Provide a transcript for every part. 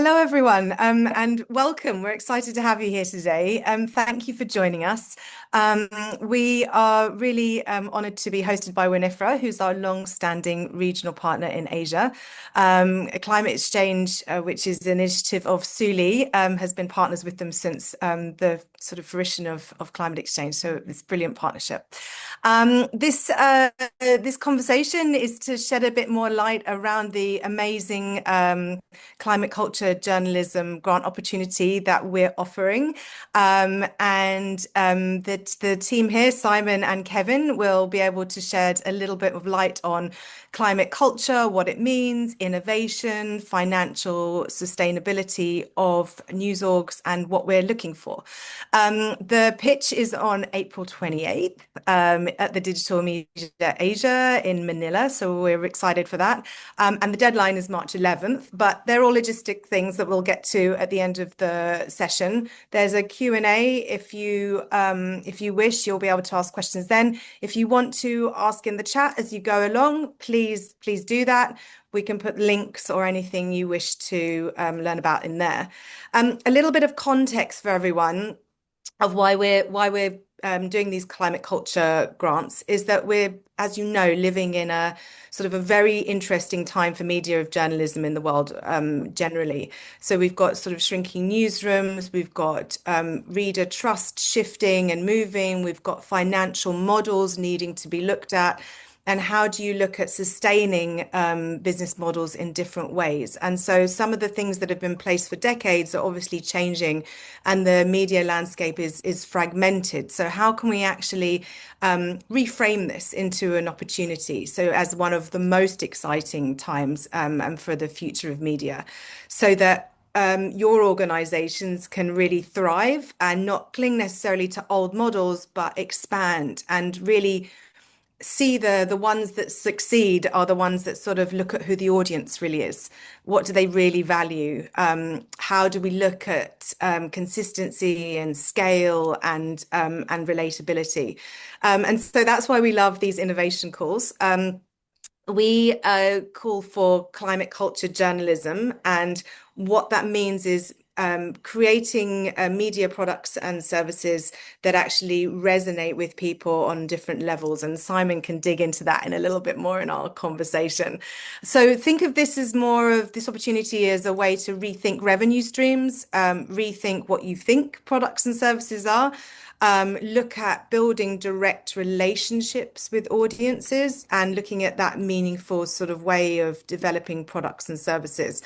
Hello, everyone, and welcome. We're excited to have you here today. Thank you for joining us. We are really honoured to be hosted by WAN IFRA, who's our long-standing regional partner in Asia. ClimateXchange, which is an initiative of Suli, has been partners with them since the sort of fruition of Climate Exchange. So this brilliant partnership. This conversation is to shed a bit more light around the amazing climate culture journalism grant opportunity that we're offering. The team here, Simon and Kevin, will be able to shed a little bit of light on climate culture, what it means, innovation, financial sustainability of news orgs, and what we're looking for. The pitch is on April 28th at the Digital Media Asia in Manila, so we're excited for that. And the deadline is March 11th, but they're all logistic things that we'll get to at the end of the session. There's a Q&A. If you wish, you'll be able to ask questions then. If you want to ask in the chat as you go along, please do that. We can put links or anything you wish to learn about in there. A little bit of context for everyone of why we're doing these climate culture grants is that we're, as you know, living in a sort of a very interesting time for media of journalism in the world generally. So we've got sort of shrinking newsrooms, we've got reader trust shifting and moving, we've got financial models needing to be looked at. And how do you look at sustaining business models in different ways? And so some of the things that have been placed for decades are obviously changing, and the media landscape is fragmented. So how can we actually reframe this into an opportunity? So as one of the most exciting times and for the future of media, so that your organizations can really thrive and not cling necessarily to old models, but expand and really see the ones that succeed are the ones that sort of look at who the audience really is. What do they really value? How do we look at consistency and scale and relatability? And so that's why we love these innovation calls. We call for climate culture journalism, and what that means is creating media products and services that actually resonate with people on different levels. And Simon can dig into that in a little bit more in our conversation. So think of this as more of this opportunity as a way to rethink revenue streams, rethink what you think products and services are. Look at building direct relationships with audiences and looking at that meaningful sort of way of developing products and services.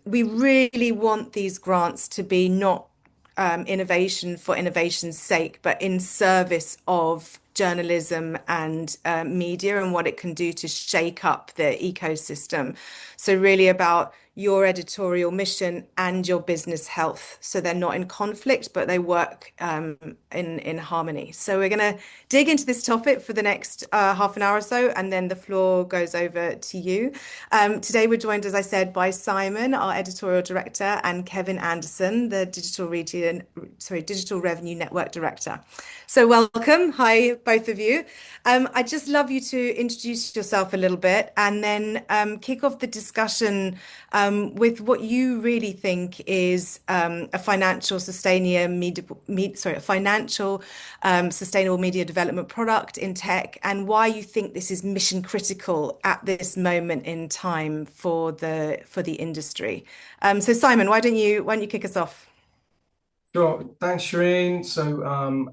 We really want these grants to be not innovation for innovation's sake, but in service of journalism and media and what it can do to shake up the ecosystem. So really about your editorial mission and your business health. So they're not in conflict, but they work in harmony. So we're going to dig into this topic for the next half an hour or so, and then the floor goes over to you. Today we're joined, as I said, by Simon, our editorial director, and Kevin Anderson, the digital revenue network director. So welcome. Hi, both of you. I'd just love you to introduce yourself a little bit and then kick off the discussion with what you really think is a financial sustainable media development product in tech, and why you think this is mission critical at this moment in time for the industry. So Simon, why don't you kick us off? Sure. Thanks, Shereen. So,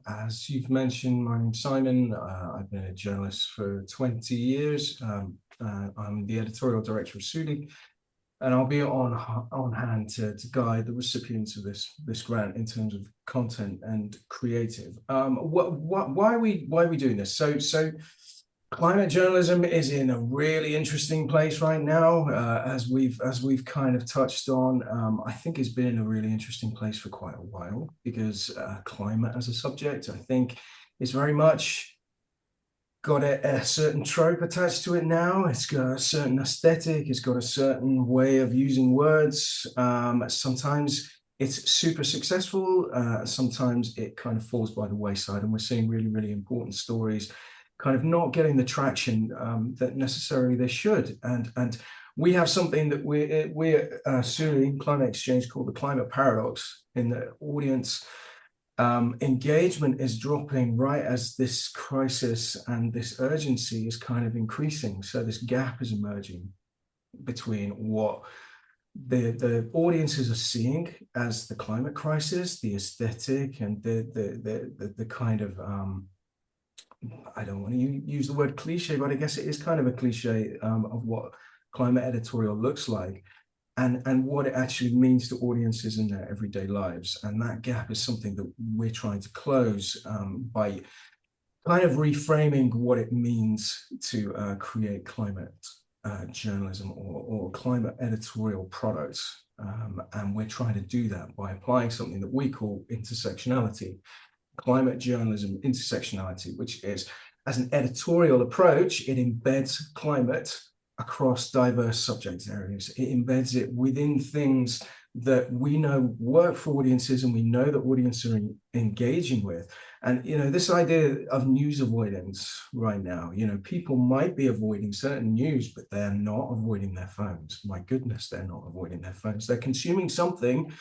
as you've mentioned, my name's Simon. I've been a journalist for 20 years. I'm the editorial director of Suli, and I'll be on hand to guide the recipients of this grant in terms of content and creative. Why are we doing this? So climate journalism is in a really interesting place right now, as we've kind of touched on. I think it's been in a really interesting place for quite a while because climate as a subject, I think, is very much got a certain trope attached to it now. It's got a certain aesthetic. It's got a certain way of using words. Sometimes it's super successful. Sometimes it kind of falls by the wayside, and we're seeing really, really important stories kind of not getting the traction that necessarily they should. And we have something that we're suing ClimateXchange called the climate paradox, in the audience engagement is dropping right as this crisis and this urgency is kind of increasing. So this gap is emerging between what the audiences are seeing as the climate crisis, the aesthetic, and the kind of I don't want to use the word cliche, but I guess it is kind of a cliche of what climate editorial looks like, and what it actually means to audiences in their everyday lives. And that gap is something that we're trying to close by kind of reframing what it means to create climate journalism or climate editorial products. And we're trying to do that by applying something that we call intersectionality, climate journalism intersectionality, which is, as an editorial approach, it embeds climate across diverse subject areas. It embeds it within things that we know work for audiences and we know that audiences are engaging with. And, this idea of news avoidance right now, people might be avoiding certain news, but they're not avoiding their phones. My goodness, they're not avoiding their phones. They're consuming something.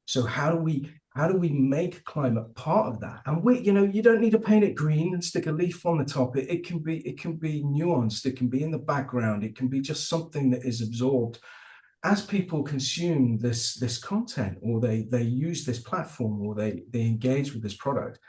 So how do we make climate part of that? And you don't need to paint it green and stick a leaf on the top. It can be nuanced. It can be in the background. It can be just something that is absorbed as people consume this content, or they use this platform, or they engage with this product.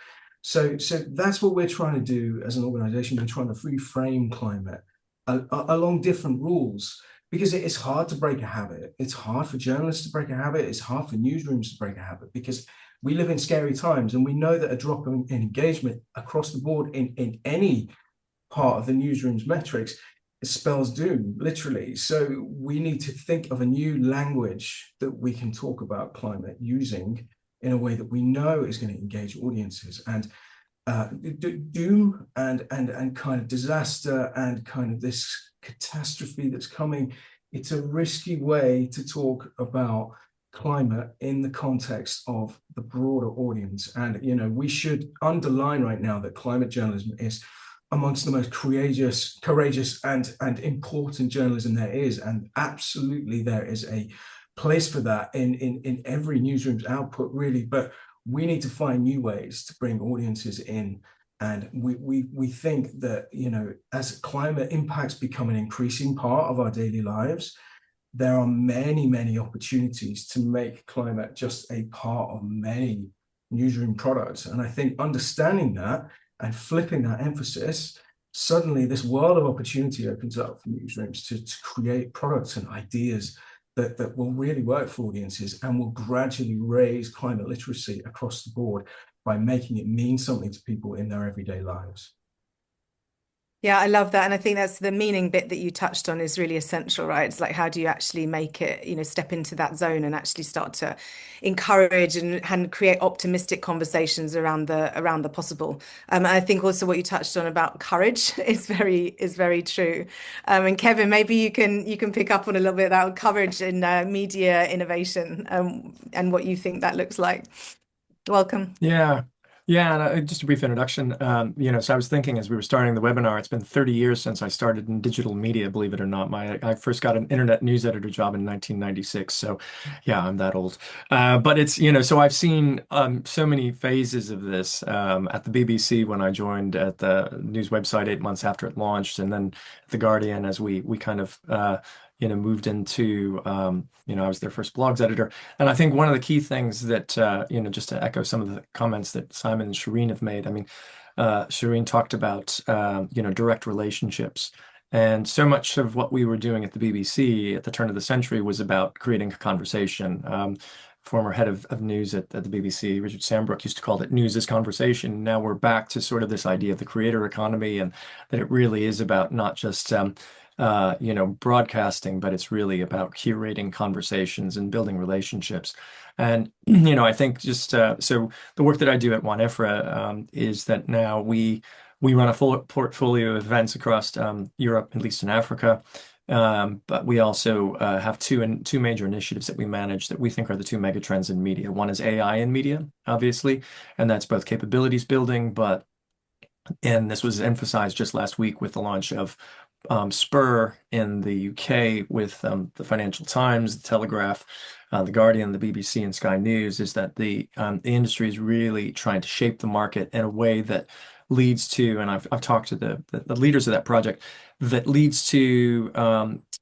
So that's what we're trying to do as an organization. We're trying to reframe climate along different rules, because it is hard to break a habit. It's hard for journalists to break a habit. It's hard for newsrooms to break a habit, because we live in scary times, and we know that a drop in engagement across the board in any part of the newsroom's metrics spells doom, literally. So we need to think of a new language that we can talk about climate using in a way that we know is going to engage audiences. And doom and kind of disaster and kind of this catastrophe that's coming, it's a risky way to talk about climate in the context of the broader audience. And we should underline right now that climate journalism is amongst the most courageous and important journalism there is, and absolutely there is a place for that in every newsroom's output, really. But we need to find new ways to bring audiences in. And we think that, as climate impacts become an increasing part of our daily lives, there are many, many opportunities to make climate just a part of many newsroom products. And I think understanding that and flipping that emphasis, suddenly this world of opportunity opens up for newsrooms to create products and ideas that will really work for audiences and will gradually raise climate literacy across the board by making it mean something to people in their everyday lives. Yeah, I love that. And I think that's the meaning bit that you touched on is really essential, right? It's like, how do you actually make it, step into that zone and actually start to encourage and create optimistic conversations around the possible. I think also what you touched on about courage is very true. And Kevin, maybe you can pick up on a little bit about courage in media innovation, and what you think that looks like. Welcome. Yeah. Yeah, and just a brief introduction. So I was thinking as we were starting the webinar, it's been 30 years since I started in digital media, believe it or not. I first got an internet news editor job in 1996. So yeah, I'm that old. But it's, so I've seen so many phases of this at the BBC when I joined at the news website 8 months after it launched, and then at The Guardian as we kind of moved into, I was their first blogs editor. And I think one of the key things that, just to echo some of the comments that Simon and Shereen have made, I mean, Shereen talked about, direct relationships. And so much of what we were doing at the BBC at the turn of the century was about creating a conversation. Former head of news at the BBC, Richard Sambrook, used to call it news as conversation. Now we're back to sort of this idea of the creator economy, and that it really is about not just broadcasting, but it's really about curating conversations and building relationships. And, I think just so the work that I do at WAN IFRA is that now we run a full portfolio of events across Europe, Middle East, and Africa. But we also have two major initiatives that we manage that we think are the two mega trends in media. One is AI in media, obviously, and that's both capabilities building, and this was emphasized just last week with the launch of spur in the UK with the Financial Times, the Telegraph, the Guardian, the BBC, and Sky News is that the industry is really trying to shape the market in a way that leads to, and I've talked to the leaders of that project, that leads to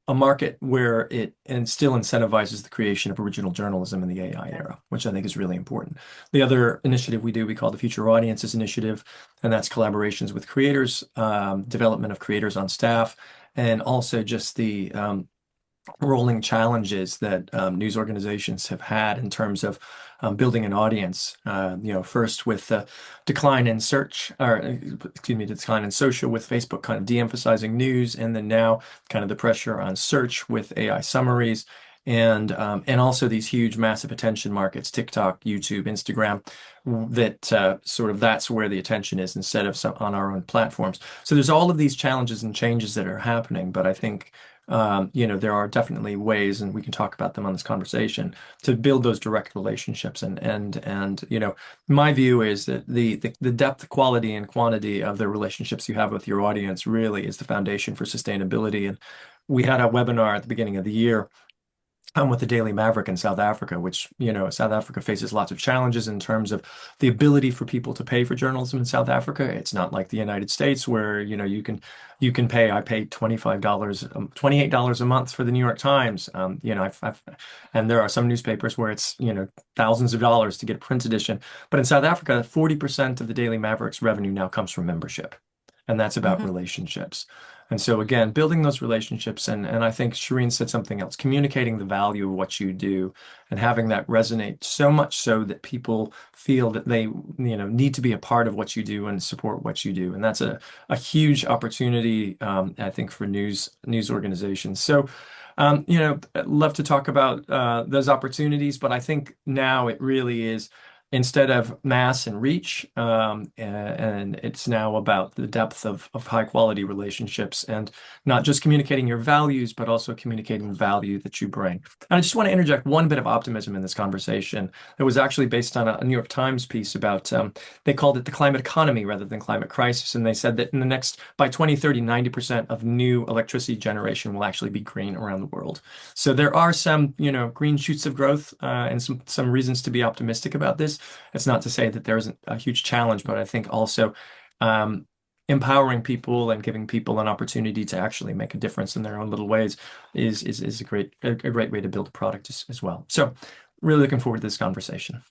a market where it and still incentivizes the creation of original journalism in the AI era, which I think is really important. The other initiative we call the Future Audiences Initiative, and that's collaborations with creators, development of creators on staff, and also just the rolling challenges that news organizations have had in terms of building an audience. First with the decline in search, or excuse me, the decline in social with Facebook kind of de-emphasizing news, and then now kind of the pressure on search with AI summaries. And also these huge, massive attention markets, TikTok, YouTube, Instagram, that that's where the attention is instead of on our own platforms. So there's all of these challenges and changes that are happening, but I think there are definitely ways, and we can talk about them on this conversation, to build those direct relationships. And my view is that the depth, quality, and quantity of the relationships you have with your audience really is the foundation for sustainability. And we had a webinar at the beginning of the year with the Daily Maverick in South Africa, which, South Africa faces lots of challenges in terms of the ability for people to pay for journalism in South Africa. It's not like the United States where, you can pay. I paid $28 a month for the New York Times. And there are some newspapers where it's, thousands of dollars to get a print edition. But in South Africa, 40% of the Daily Maverick's revenue now comes from membership. And that's about relationships. And so again, building those relationships, and I think Shereen said something else, communicating the value of what you do and having that resonate so much so that people feel that they, need to be a part of what you do and support what you do. And that's a huge opportunity, I think, for news organizations. So, I'd love to talk about those opportunities, but I think now it really is, instead of mass and reach, and it's now about the depth of high quality relationships, and not just communicating your values, but also communicating value that you bring. And I just want to interject one bit of optimism in this conversation that was actually based on a New York Times piece about, they called it the climate economy rather than climate crisis. And they said that by 2030, 90% of new electricity generation will actually be green around the world. So there are some, green shoots of growth, and some reasons to be optimistic about this. It's not to say that there isn't a huge challenge, but I think also empowering people and giving people an opportunity to actually make a difference in their own little ways is a great way to build a product as well. So really looking forward to this conversation.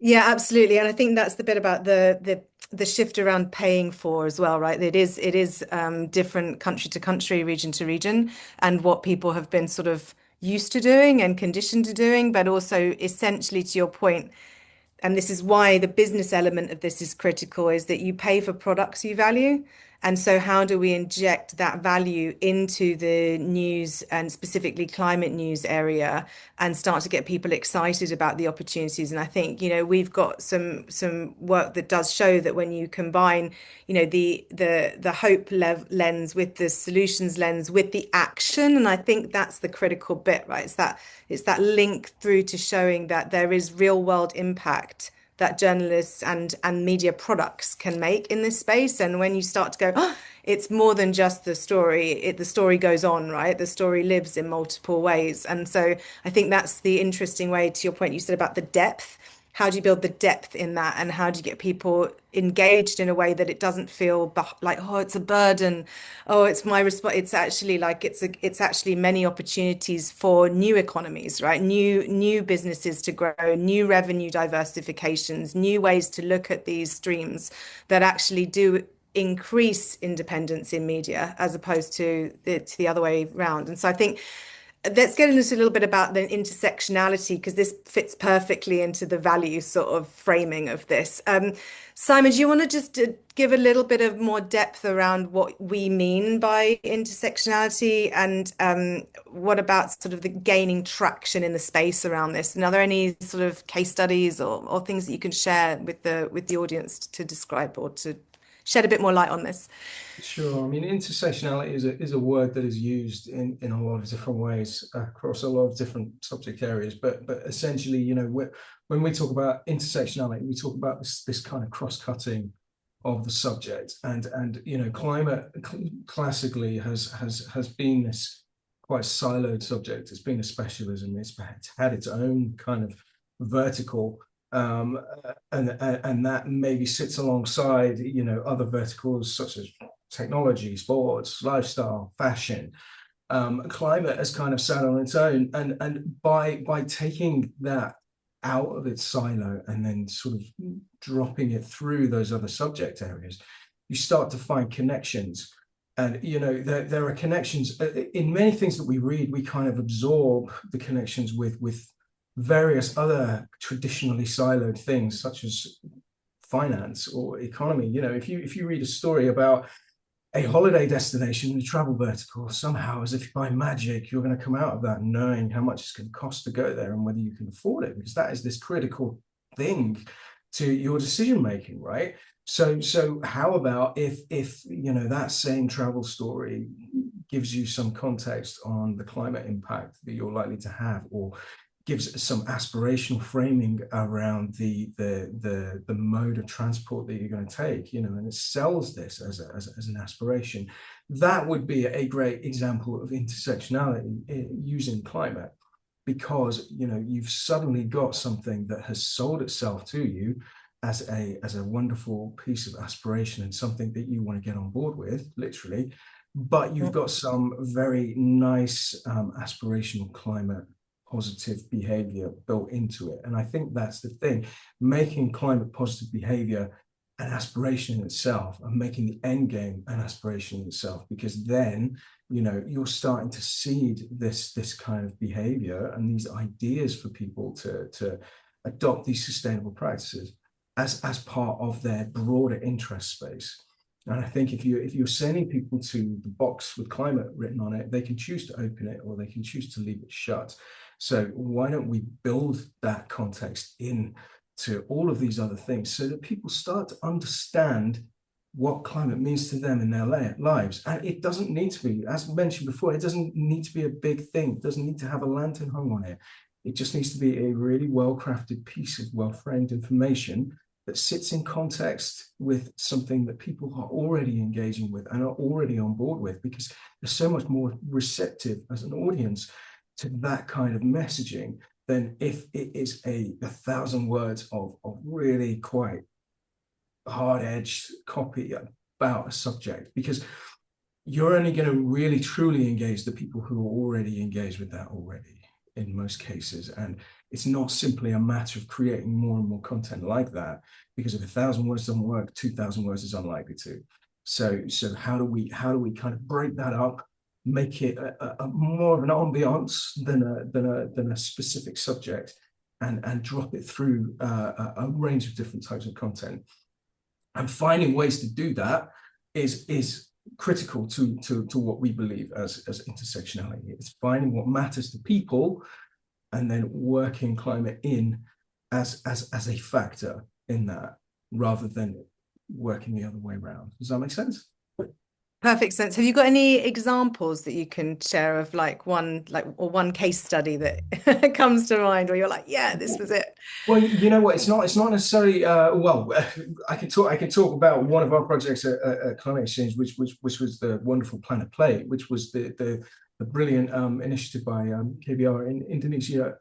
Yeah, absolutely. And I think that's the bit about the shift around paying for as well, right? It is different country to country, region to region, and what people have been sort of used to doing and conditioned to doing, but also essentially, to your point, and this is why the business element of this is critical, is that you pay for products you value. And so how do we inject that value into the news, and specifically climate news area, and start to get people excited about the opportunities? And I think, we've got some work that does show that when you combine, the hope lens with the solutions lens with the action, and I think that's the critical bit, right? It's that link through to showing that there is real world impact that journalists and media products can make in this space. And when you start to go, oh, it's more than just the story, the story goes on, right? The story lives in multiple ways. And so I think that's the interesting way, to your point you said about the depth. How do you build the depth in that, and how do you get people engaged in a way that it doesn't feel like, oh, it's a burden, oh, it's my response. It's actually like it's actually many opportunities for new economies, right? New businesses to grow, new revenue diversifications, new ways to look at these streams that actually do increase independence in media as opposed to the other way around. And so I think let's get into a little bit about the intersectionality, because this fits perfectly into the value sort of framing of this. Simon, do you want to just give a little bit of more depth around what we mean by intersectionality, and what about sort of the gaining traction in the space around this? And are there any sort of case studies or things that you can share with the audience to describe or to shed a bit more light on this? Sure. I mean, intersectionality is a word that is used in a lot of different ways across a lot of different subject areas. But essentially, when we talk about intersectionality, we talk about this kind of cross-cutting of the subject. And you know, climate classically has been this quite siloed subject. It's been a specialism. It's had its own kind of vertical, and that maybe sits alongside, you know, other verticals such as technology, sports, lifestyle, fashion. Climate has kind of sat on its own, and by taking that out of its silo and then sort of dropping it through those other subject areas, you start to find connections. And you know, there are connections in many things that we read. We kind of absorb the connections with various other traditionally siloed things, such as finance or economy. You know, if you read a story about a holiday destination in the travel vertical, somehow, as if by magic, you're going to come out of that knowing how much it's going to cost to go there and whether you can afford it, because that is this critical thing to your decision making, right? So how about if you know, that same travel story gives you some context on the climate impact that you're likely to have, or gives some aspirational framing around the mode of transport that you're going to take, you know, and it sells this as an aspiration. That would be a great example of intersectionality using climate, because you know, you've suddenly got something that has sold itself to you as a wonderful piece of aspiration and something that you want to get on board with, literally, but you've got some very nice aspirational climate positive behavior built into it. And I think that's the thing, making climate positive behavior an aspiration in itself, and making the end game an aspiration in itself, because then, you know, you're starting to seed this kind of behavior and these ideas for people to adopt these sustainable practices as part of their broader interest space. And I think if you're sending people to the box with climate written on it, they can choose to open it or they can choose to leave it shut. So why don't we build that context in to all of these other things, so that people start to understand what climate means to them in their lives. And it doesn't need to be, as mentioned before, it doesn't need to be a big thing. It doesn't need to have a lantern hung on it. It just needs to be a really well-crafted piece of well-framed information that sits in context with something that people are already engaging with and are already on board with, because they're so much more receptive as an audience to that kind of messaging than if it is a 1,000 words of really quite hard-edged copy about a subject, because you're only going to really truly engage the people who are already engaged with that already in most cases. And it's not simply a matter of creating more and more content like that, because if 1,000 words doesn't work, 2,000 words is unlikely to. So how do we kind of break that up, make it a more of an ambiance than a specific subject, and drop it through a range of different types of content. And finding ways to do that is critical to what we believe as intersectionality. It's finding what matters to people and then working climate in as a factor in that, rather than working the other way around. Does that make sense? Perfect sense. Have you got any examples that you can share of one case study that comes to mind where you're like, yeah, this was it? Well, you know what? It's not necessarily. Well, I can talk about one of our projects at ClimateXchange, which was the wonderful Planet Play, which was the brilliant initiative by KBR in Indonesia,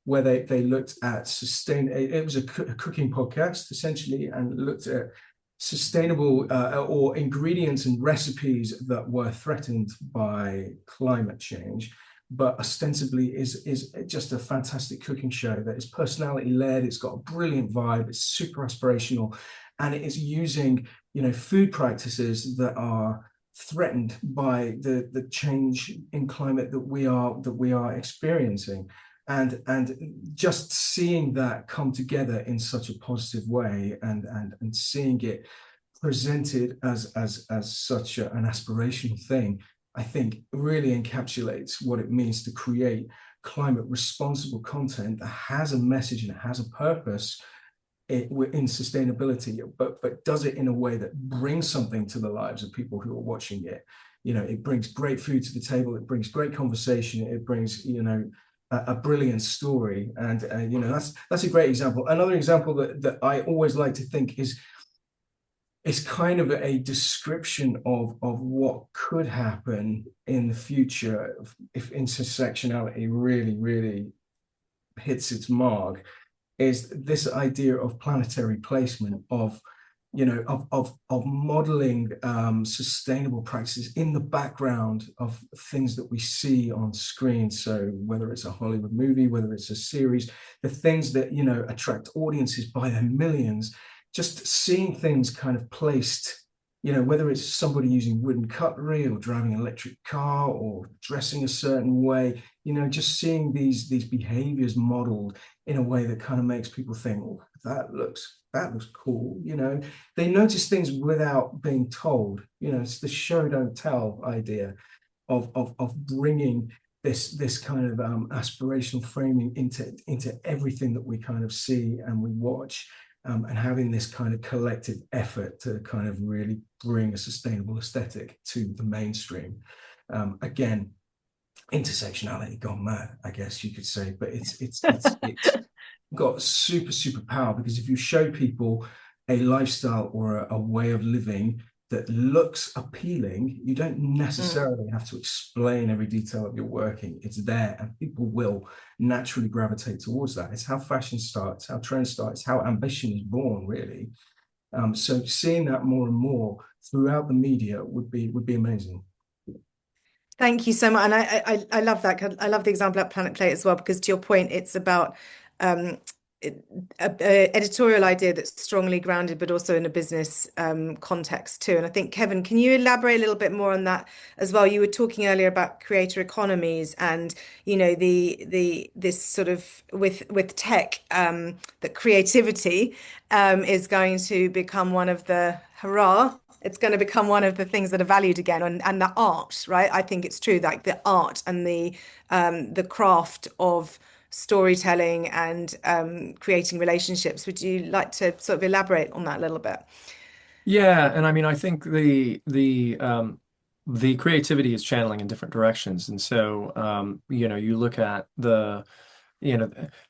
where they looked at it was a cooking podcast essentially, and looked at sustainable or ingredients and recipes that were threatened by climate change, but ostensibly is just a fantastic cooking show that is personality led. It's got a brilliant vibe. It's super aspirational, and it is using, you know, food practices that are threatened by the change in climate that we are experiencing. And just seeing that come together in such a positive way, and seeing it presented as such an aspirational thing, I think really encapsulates what it means to create climate responsible content that has a message and it has a purpose in sustainability, but does it in a way that brings something to the lives of people who are watching it. You know, it brings great food to the table, it brings great conversation, it brings, you know, a brilliant story. And you know, that's a great example. Another example that I always like to think is, it's kind of a description of what could happen in the future if intersectionality really, really hits its mark, is this idea of planetary placement, of modeling sustainable practices in the background of things that we see on screen. So whether it's a Hollywood movie, whether it's a series, the things that attract audiences by their millions, just seeing things kind of placed, whether it's somebody using wooden cutlery or driving an electric car or dressing a certain way, just seeing these behaviors modeled in a way that kind of makes people think, oh, that looks cool. They notice things without being told. It's the show don't tell idea of bringing this kind of aspirational framing into everything that we kind of see and we watch, and having this kind of collective effort to kind of really bring a sustainable aesthetic to the mainstream. Again, intersectionality gone mad, I guess you could say, but it's got super power, because if you show people a lifestyle or a way of living that looks appealing, you don't necessarily have to explain every detail of your working. It's there, and people will naturally gravitate towards that. It's how fashion starts, how trends start, it's how ambition is born, really. So seeing that more and more throughout the media would be amazing. Thank you so much. And I love that. I love the example at Planet Play as well, because to your point, it's about um, a editorial idea that's strongly grounded, but also in a business context too. And I think, Kevin, can you elaborate a little bit more on that as well? You were talking earlier about creator economies and, this sort of with tech, that creativity is going to become one of the hurrah. It's going to become one of the things that are valued again, and the art, right? I think it's true, like the art and the craft of storytelling and creating relationships. Would you like to sort of elaborate on that a little bit? Yeah, and I mean, I think the creativity is channeling in different directions, and so you look at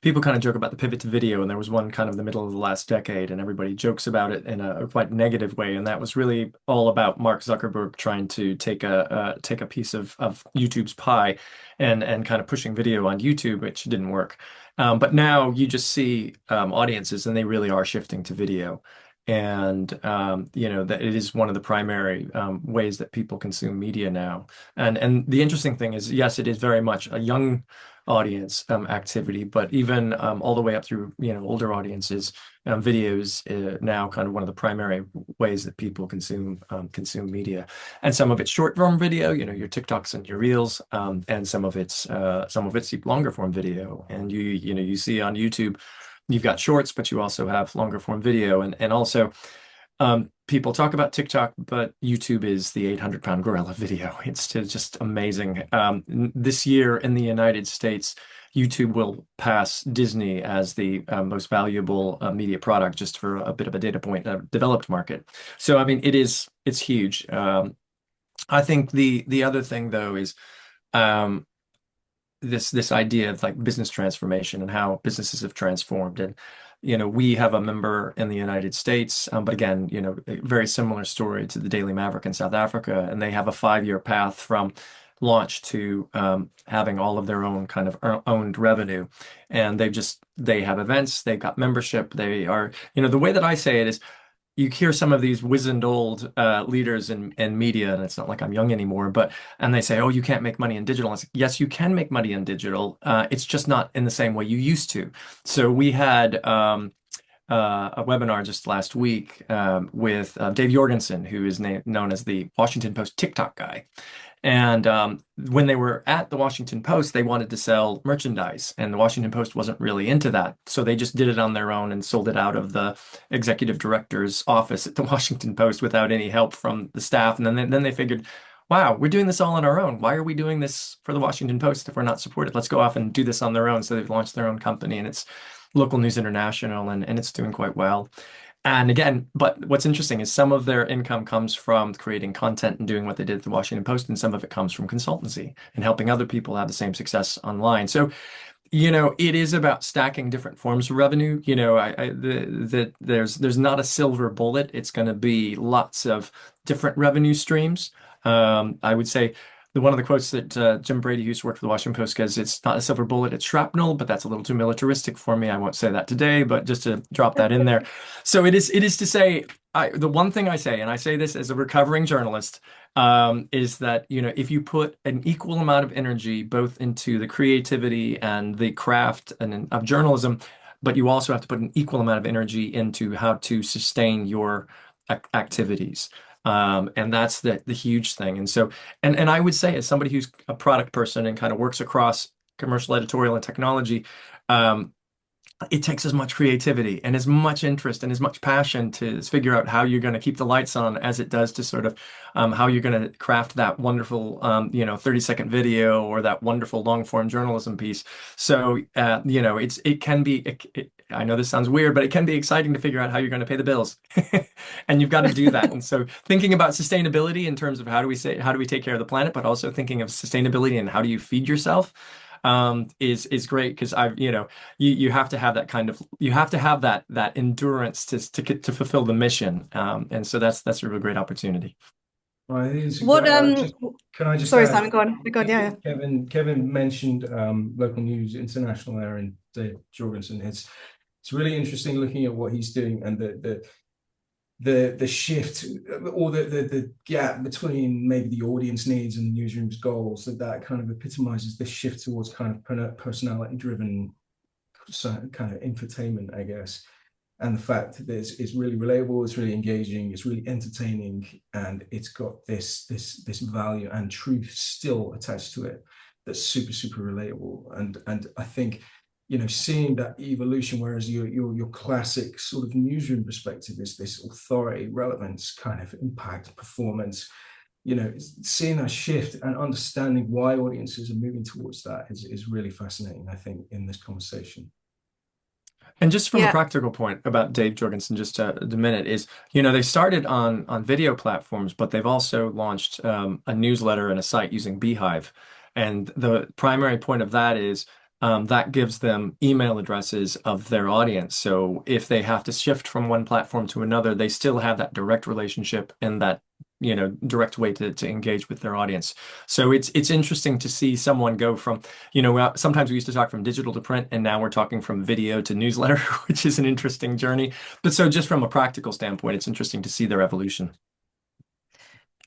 people kind of joke about the pivot to video, and there was one kind of the middle of the last decade, and everybody jokes about it in a quite negative way, and that was really all about Mark Zuckerberg trying to take a piece of YouTube's pie and kind of pushing video on YouTube, which didn't work. But now you just see audiences, and they really are shifting to video. And that it is one of the primary ways that people consume media now. And the interesting thing is, yes, it is very much a young audience activity, but even all the way up through older audiences, videos now kind of one of the primary ways that people consume media. And some of it's short form video, your TikToks and your Reels, and some of it's longer form video. And you see on YouTube, you've got shorts, but you also have longer form video, and also people talk about TikTok, but YouTube is the 800-pound gorilla video. It's just amazing. This year in the United States, YouTube will pass Disney as the most valuable media product, just for a bit of a data point, developed market. So, I mean, it's huge. I think the other thing though is this idea of like business transformation and how businesses have transformed. And we have a member in the United States, but again, a very similar story to the Daily Maverick in South Africa, and they have a 5-year path from launch to having all of their own kind of owned revenue. And they have events, they've got membership, they are, the way that I say it is, you hear some of these wizened old leaders in media, and it's not like I'm young anymore, and they say, "Oh, you can't make money in digital." I say, yes, you can make money in digital. It's just not in the same way you used to. So we had a webinar just last week with Dave Jorgensen, who is known as the Washington Post TikTok guy. And when they were at the Washington Post, they wanted to sell merchandise, and the Washington Post wasn't really into that. So they just did it on their own and sold it out of the executive director's office at the Washington Post without any help from the staff. And then they figured, wow, we're doing this all on our own. Why are we doing this for the Washington Post if we're not supported? Let's go off and do this on their own. So they've launched their own company, and it's Local News International, and it's doing quite well. And again, but what's interesting is some of their income comes from creating content and doing what they did at the Washington Post, and some of it comes from consultancy and helping other people have the same success online. So It is about stacking different forms of revenue. There's not a silver bullet. It's going to be lots of different revenue streams. I would say one of the quotes that Jim Brady, who used to work for the Washington Post, says it's not a silver bullet, it's shrapnel, but that's a little too militaristic for me. I won't say that today, but just to drop that in there. So it is to say, the one thing I say, and I say this as a recovering journalist, is that, if you put an equal amount of energy both into the creativity and the craft of journalism, but you also have to put an equal amount of energy into how to sustain your activities. And that's the huge thing. And I would say, as somebody who's a product person and kind of works across commercial, editorial, and technology, it takes as much creativity and as much interest and as much passion to figure out how you're going to keep the lights on as it does to sort of how you're going to craft that wonderful 30-second video or that wonderful long form journalism piece. So it can be I know this sounds weird, but it can be exciting to figure out how you're going to pay the bills. And you've got to do that. And so thinking about sustainability in terms of how do we take care of the planet, but also thinking of sustainability and how do you feed yourself, is great, because you have to have that endurance to fulfill the mission, and so that's a really great opportunity. Well, I think it's a What great. Can I just sorry, add? Simon, go on. Go on, yeah. Kevin mentioned local news international there, and Dave Jorgensen. It's really interesting looking at what he's doing and the shift, or the gap between maybe the audience needs and the newsroom's goals, that kind of epitomizes this shift towards kind of personality driven kind of infotainment, I guess. And the fact that it's really relatable, it's really engaging, it's really entertaining, and it's got this value and truth still attached to it that's super, super relatable. And I think, seeing that evolution, whereas your classic sort of newsroom perspective is this authority, relevance, kind of impact, performance, seeing that shift and understanding why audiences are moving towards that is really fascinating, I think, in this conversation. And just from a Yeah. practical point about Dave Jorgensen, just a minute, is, they started on video platforms, but they've also launched a newsletter and a site using Beehive. And the primary point of that is that gives them email addresses of their audience. So if they have to shift from one platform to another, they still have that direct relationship and that direct way to engage with their audience. So it's interesting to see someone go from, sometimes we used to talk from digital to print, and now we're talking from video to newsletter, which is an interesting journey. But so just from a practical standpoint, it's interesting to see their evolution.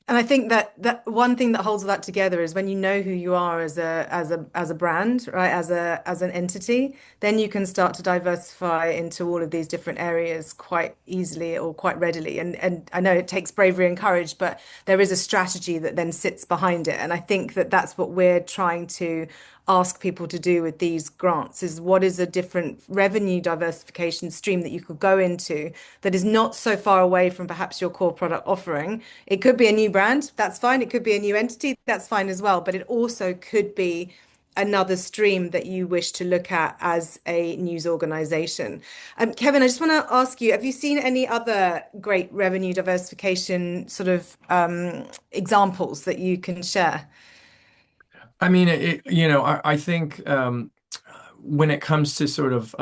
And I think that one thing that holds that together is when you know who you are as a brand, right? As an entity, then you can start to diversify into all of these different areas quite easily or quite readily. And I know it takes bravery and courage, but there is a strategy that then sits behind it. And I think that that's what we're trying to ask people to do with these grants, is what is a different revenue diversification stream that you could go into that is not so far away from perhaps your core product offering. It could be a new brand, that's fine. It could be a new entity, that's fine as well. But it also could be another stream that you wish to look at as a news organization. Kevin, I just want to ask you, have you seen any other great revenue diversification sort of examples that you can share? I mean, I think when it comes to sort of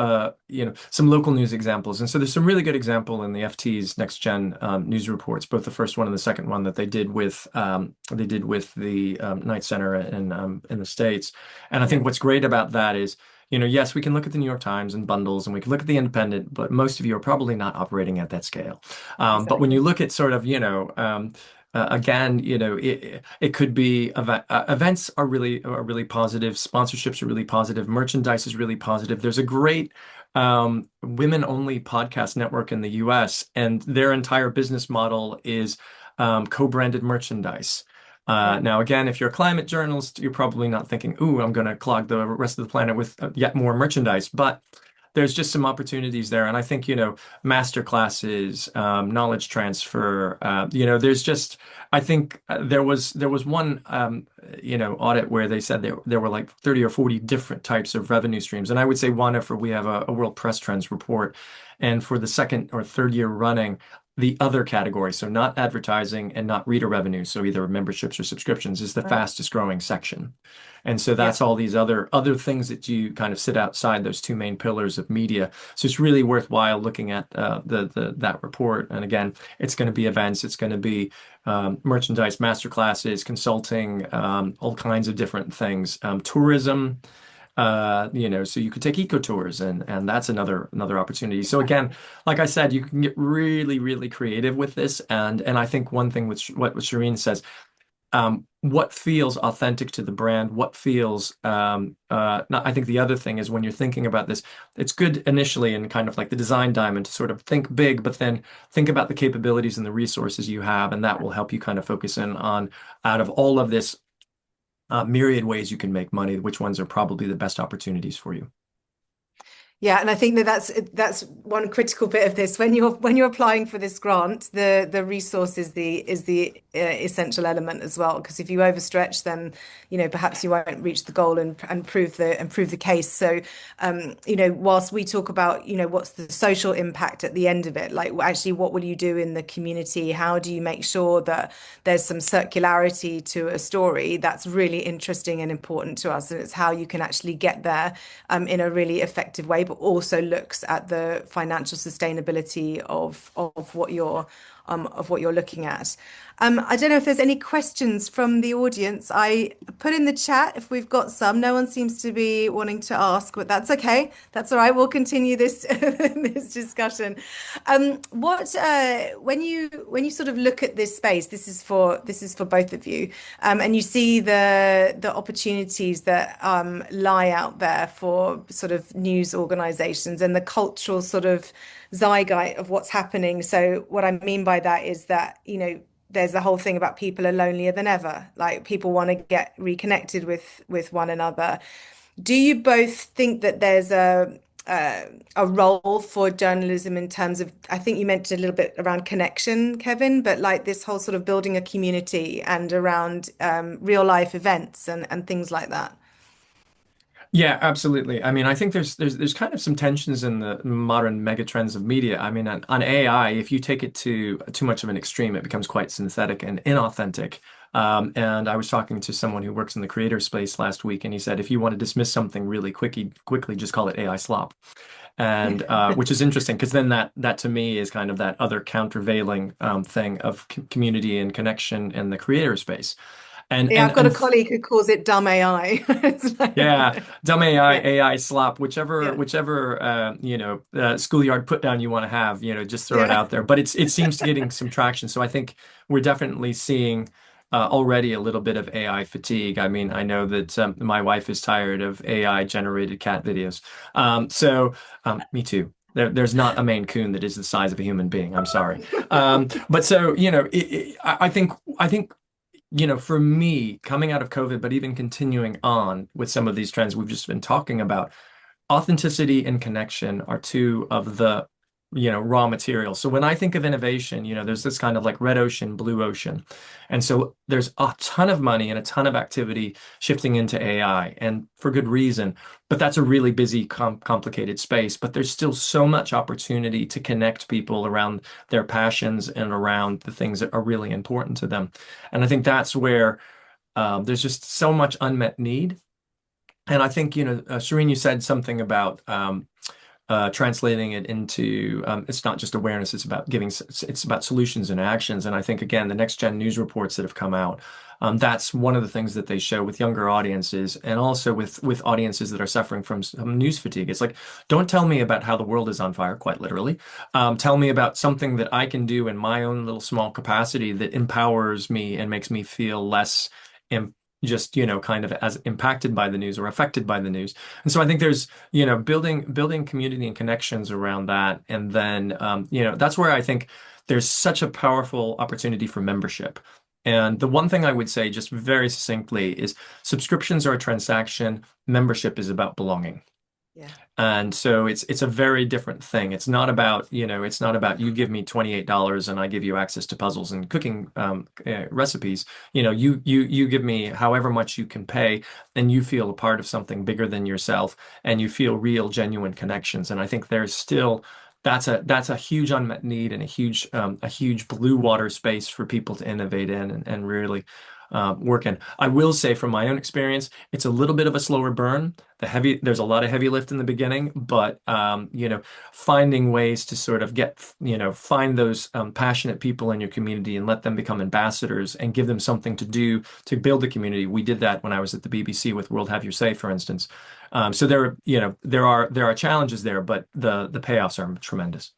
some local news examples, and so there's some really good example in the FT's Next Gen news reports, both the first one and the second one that they did with the Knight Center in the States. And I think what's great about that is, yes, we can look at the New York Times and bundles, and we can look at the Independent, but most of you are probably not operating at that scale. But when you look at sort of, again, it could be events are really positive. Sponsorships are really positive. Merchandise is really positive. There's a great women-only podcast network in the US, and their entire business model is co-branded merchandise. Now, again, if you're a climate journalist, you're probably not thinking, "Ooh, I'm going to clog the rest of the planet with yet more merchandise." But there's just some opportunities there. And I think, master classes, knowledge transfer, there's just, I think there was one, audit where they said there were like 30 or 40 different types of revenue streams. And I would say WAN IFRA, we have a World Press Trends report. And for the second or third year running, the other category, so not advertising and not reader revenue, so either memberships or subscriptions, is the Right. fastest growing section. And so Yeah. that's all these other things that you kind of sit outside those two main pillars of media. So it's really worthwhile looking at the that report. And again, it's going to be events, it's going to be merchandise, masterclasses, consulting, all kinds of different things, tourism. So you could take eco tours, and that's another opportunity. So again, like I said, you can get really, really creative with this. And I think one thing with what Shireen says, what feels authentic to the brand, what feels I think the other thing is when you're thinking about this, it's good initially in kind of like the design diamond to sort of think big, but then think about the capabilities and the resources you have, and that will help you kind of focus in on out of all of this myriad ways you can make money, which ones are probably the best opportunities for you. Yeah, and I think that that's one critical bit of this. When you're applying for this grant, the resource is the essential element as well. Because if you overstretch, then perhaps you won't reach the goal and prove the case. So, whilst we talk about what's the social impact at the end of it, like actually what will you do in the community? How do you make sure that there's some circularity to a story? That's really interesting and important to us, and it's how you can actually get there in a really effective way, but also looks at the financial sustainability of what you're looking at. I don't know if there's any questions from the audience. I put in the chat if we've got some. No one seems to be wanting to ask, but that's okay. That's all right. We'll continue this this discussion. When you sort of look at this space, this is for both of you, and you see the opportunities that lie out there for sort of news organizations and the cultural sort of zeitgeist of what's happening. So what I mean by that is that, there's the whole thing about people are lonelier than ever. Like people want to get reconnected with one another. Do you both think that there's a role for journalism in terms of, I think you mentioned a little bit around connection, Kevin, but like this whole sort of building a community and around real life events and things like that? Yeah, absolutely. I mean, I think there's kind of some tensions in the modern megatrends of media. I mean, on AI, if you take it to too much of an extreme, it becomes quite synthetic and inauthentic. And I was talking to someone who works in the creator space last week, and he said, if you want to dismiss something really quickly, just call it AI slop. And which is interesting because then that to me is kind of that other countervailing thing of community and connection in the creator space. And Yeah, and I've got a and colleague who calls it dumb AI. It's Yeah, like, dumb AI, yeah, AI slop, yeah, whichever schoolyard put down you want to have, just throw it yeah. out there. But it seems to getting some traction. So I think we're definitely seeing already a little bit of AI fatigue. I mean, I know that my wife is tired of AI generated cat videos. Me too. There's not a Maine Coon that is the size of a human being. I'm sorry. But so, I think for me, coming out of COVID, but even continuing on with some of these trends we've just been talking about, authenticity and connection are two of the, raw materials. So when I think of innovation, there's this kind of like red ocean, blue ocean. And so there's a ton of money and a ton of activity shifting into AI, and for good reason. But that's a really busy, complicated space. But there's still so much opportunity to connect people around their passions and around the things that are really important to them. And I think that's where there's just so much unmet need. And I think, Shireen, you said something about translating it into it's not just awareness, it's about it's about solutions and actions. And I think, again, the next gen news reports that have come out, that's one of the things that they show with younger audiences and also with audiences that are suffering from some news fatigue. It's like, don't tell me about how the world is on fire, quite literally. Tell me about something that I can do in my own little small capacity that empowers me and makes me feel less just kind of as impacted by the news or affected by the news. And so I think there's building community and connections around that. And then that's where I think there's such a powerful opportunity for membership. And the one thing I would say just very succinctly is subscriptions are a transaction, membership is about belonging. Yeah. And so it's a very different thing. It's not about, you give me $28 and I give you access to puzzles and cooking recipes. You give me however much you can pay, and you feel a part of something bigger than yourself, and you feel real, genuine connections. And I think there's still that's a huge unmet need and a huge blue water space for people to innovate in and really work in. I will say from my own experience, it's a little bit of a slower burn. There's a lot of heavy lift in the beginning, but finding ways to sort of find those passionate people in your community and let them become ambassadors and give them something to do to build the community. We did that when I was at the BBC with World Have Your Say, for instance. So there are challenges there, but the payoffs are tremendous.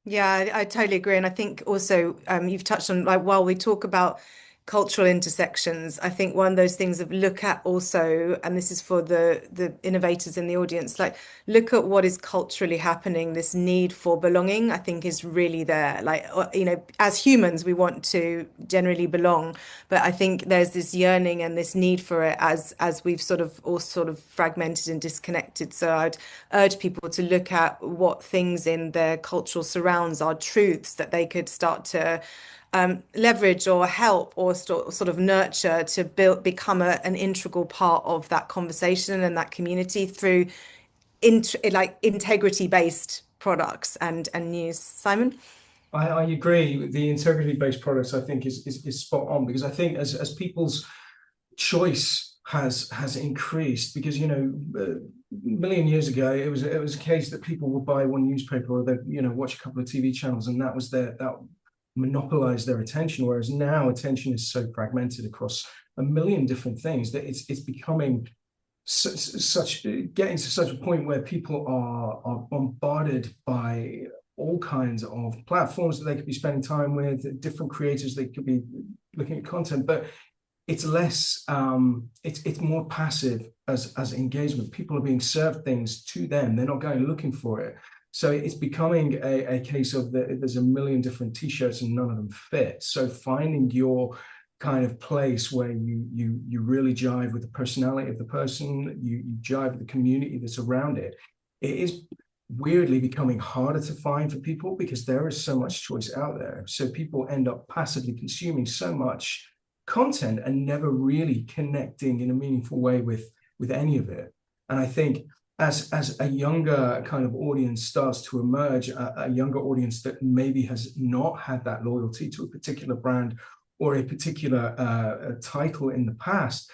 Yeah, I totally agree. And I think also you've touched on, like, while we talk about cultural intersections, I think one of those things of look at also, and this is for the innovators in the audience, like look at what is culturally happening. This need for belonging, I think, is really there. Like, as humans, we want to generally belong, but I think there's this yearning and this need for it as we've sort of all sort of fragmented and disconnected. So I'd urge people to look at what things in their cultural surrounds are truths that they could start to leverage or help or sort of nurture to become an integral part of that conversation and that community through like integrity-based products and news. Simon? I agree. The integrity-based products, I think, is spot on, because I think as people's choice has increased, because a million years ago it was a case that people would buy one newspaper or they watch a couple of TV channels, and that monopolized their attention. Whereas now attention is so fragmented across a million different things that it's becoming getting to such a point where people are bombarded by all kinds of platforms that they could be spending time with, different creators they could be looking at content, but it's less it's more passive as engagement. People are being served things to them, they're not going looking for it. So it's becoming a case of there's a million different t-shirts and none of them fit. So finding your kind of place where you really jive with the personality of the person, you jive with the community that's around it. It is weirdly becoming harder to find for people because there is so much choice out there. So people end up passively consuming so much content and never really connecting in a meaningful way with any of it. And I think as a younger kind of audience starts to emerge, a younger audience that maybe has not had that loyalty to a particular brand or a particular title in the past,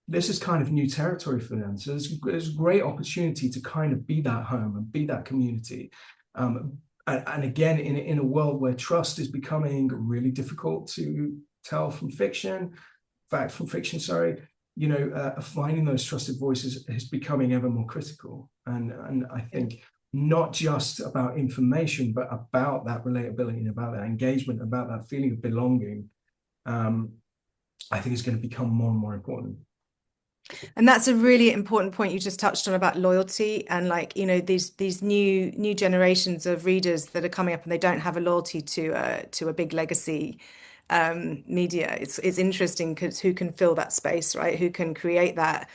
this is kind of new territory for them. So there's a great opportunity to kind of be that home and be that community. And again, in a world where trust is becoming really difficult to tell from fiction, fact from fiction, sorry, finding those trusted voices is becoming ever more critical. And I think not just about information, but about that relatability and about that engagement, about that feeling of belonging, I think is going to become more and more important. And that's a really important point you just touched on about loyalty and, like, these new generations of readers that are coming up and they don't have a loyalty to a big legacy media. It's interesting because who can fill that space, right? Who can create that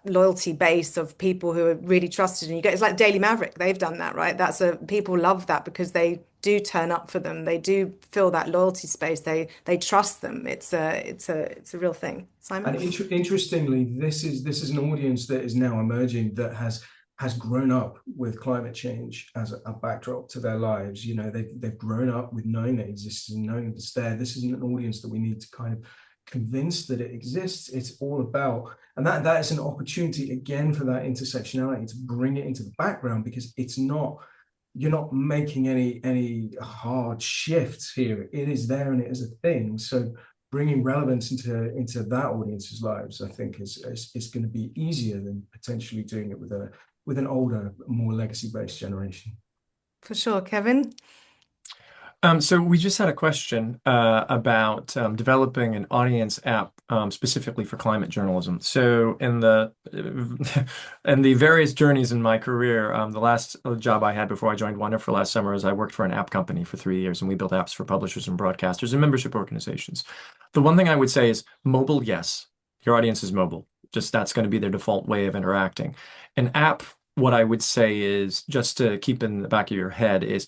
loyalty base of people who are really trusted, and it's like Daily Maverick, they've done that, right? People love that because they do turn up for them, they do fill that loyalty space, they trust them. It's a real thing. Simon? And interestingly, this is an audience that is now emerging that has grown up with climate change as a backdrop to their lives. They've grown up with knowing that it exists and knowing it's there. This isn't an audience that we need to kind of convince that it exists. It's all about, and that is an opportunity again for that intersectionality to bring it into the background, because you're not making any hard shifts here. It is there and it is a thing. So bringing relevance into that audience's lives, I think is going to be easier than potentially doing it with an older, more legacy-based generation. For sure. Kevin? So we just had a question about developing an audience app specifically for climate journalism. So in the in the various journeys in my career, the last job I had before I joined WAN IFRA last summer is I worked for an app company for 3 years, and we built apps for publishers and broadcasters and membership organizations. The one thing I would say is mobile, yes, your audience is mobile. Just that's going to be their default way of interacting. An app, what I would say is, just to keep in the back of your head, is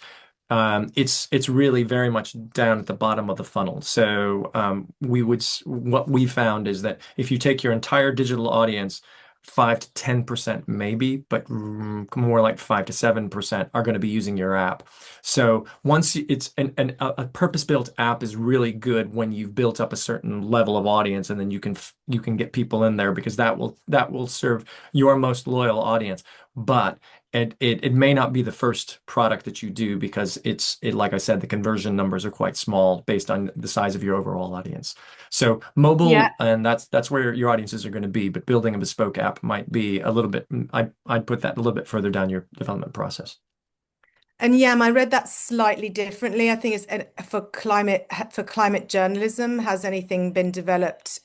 it's really very much down at the bottom of the funnel. So what we found is that if you take your entire digital audience, 5 to 10% maybe, but more like 5 to 7% are going to be using your app. So once it's a purpose-built app is really good when you've built up a certain level of audience, and then you can get people in there because that will serve your most loyal audience. But it may not be the first product that you do because like I said, the conversion numbers are quite small based on the size of your overall audience. So Yeah. mobile, and that's where your audiences are going to be, but building a bespoke app might be a little bit, I'd put that a little bit further down your development process. And yeah, I read that slightly differently. I think it's for climate journalism. Has anything been developed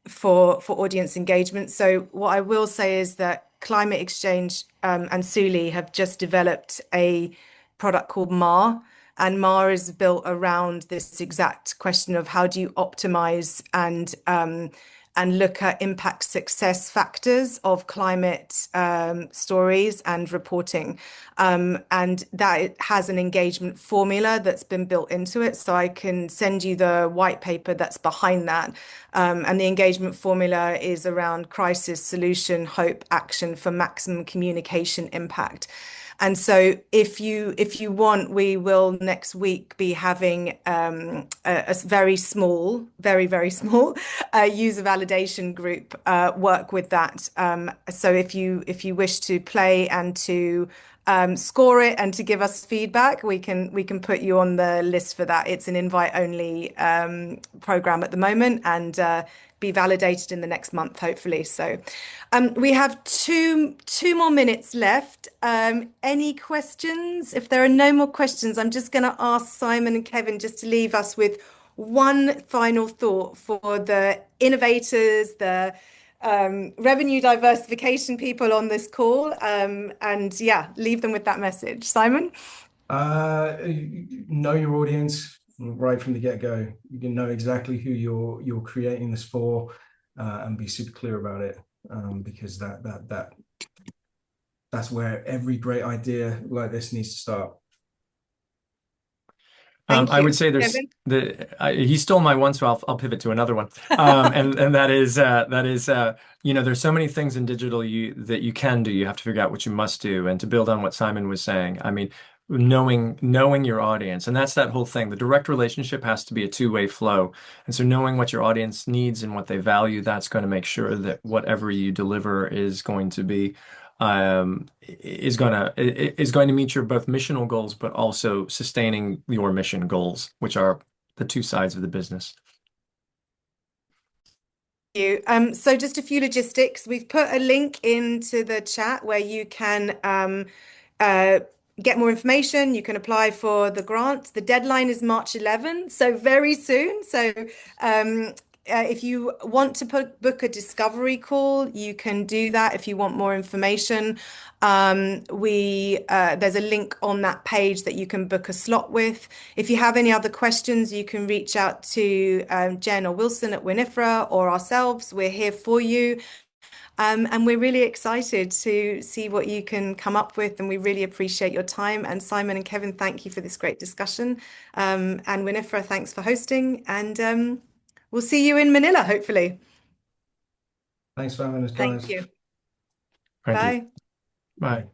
for audience engagement? So what I will say is that Climate Exchange and Suli have just developed a product called MAR, and MAR is built around this exact question of how do you optimize and look at impact success factors of climate stories and reporting. And that it has an engagement formula that's been built into it. So I can send you the white paper that's behind that. And the engagement formula is around crisis, solution, hope, action for maximum communication impact. And so if you want, we will next week be having a very small, very small user validation group work with that. So if you wish to play and to score it and to give us feedback, we can put you on the list for that. It's an invite only program at the moment, and be validated in the next month, hopefully. So we have two more minutes left. Any questions? If there are no more questions, I'm just going to ask Simon and Kevin just to leave us with one final thought for the innovators, the revenue diversification people on this call, and yeah, leave them with that message. Simon? Know your audience right from the get-go. You can know exactly who you're creating this for, and be super clear about it, because that's where every great idea like this needs to start. Thank I you. would say Kevin? he stole my one, so I'll pivot to another one. And there's so many things in digital that you can do. You have to figure out what you must do. And to build on what Simon was saying, I mean, knowing your audience, and that's that whole thing. The direct relationship has to be a two-way flow. And so knowing what your audience needs and what they value, that's going to make sure that whatever you deliver is going to be is going to meet your both missional goals, but also sustaining your mission goals, which are the two sides of the business. You. So just a few logistics. We've put a link into the chat where you can uh, get more information. You can apply for the grant. The deadline is March 11, so very soon. So if you want to book a discovery call, you can do that if you want more information. There's a link on that page that you can book a slot with. If you have any other questions, you can reach out to Jen or Wilson at WAN IFRA or ourselves. We're here for you. And we're really excited to see what you can come up with, and we really appreciate your time. And Simon and Kevin, thank you for this great discussion. And WAN IFRA, thanks for hosting. And we'll see you in Manila, hopefully. Thanks for having us, Thank guys. you. Thank you. Bye. Bye.